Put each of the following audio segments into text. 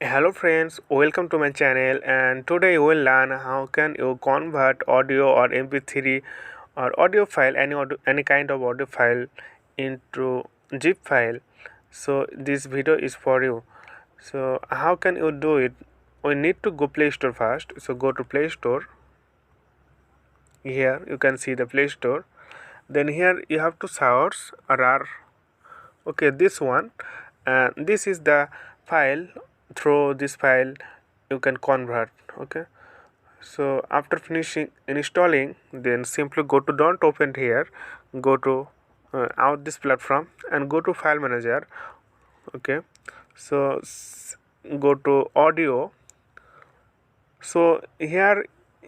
Hello friends, welcome to my channel, and today we will learn how can you convert audio or mp3 or audio file, any kind of audio file into zip file. So this video is for you. So how can you do it? We need to go Play Store first. So go to Play Store. Here you can see the Play Store. Then here you have to search RAR. Okay, this one, and this is the file. Through this file you can convert. Okay, so after finishing installing, then simply go to, don't open it here, go to out this platform and go to file manager. Okay, so go to audio. So here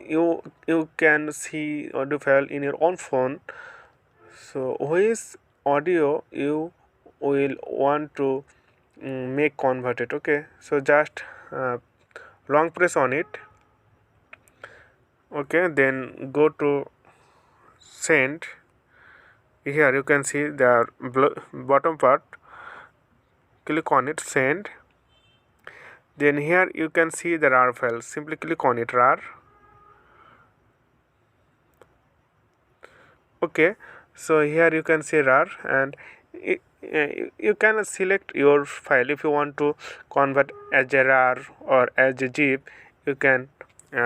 you can see audio file in your own phone. So which audio you will want to make converted. Okay, so just long press on it. Okay, then go to send. Here you can see the bottom part, click on it, send. Then here you can see the RAR file, simply click on it, RAR. Okay, so here you can see RAR, and you can select your file. If you want to convert as a RAR or as a zip, you can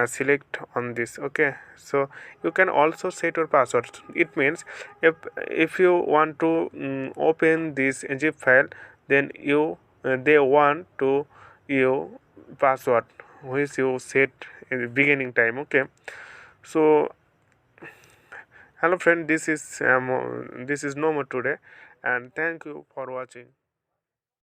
select on this. Okay, so you can also set your password. It means if you want to open this zip file, then they want to you password which you set in the beginning time. Okay, so hello friend, this is no more today, and thank you for watching.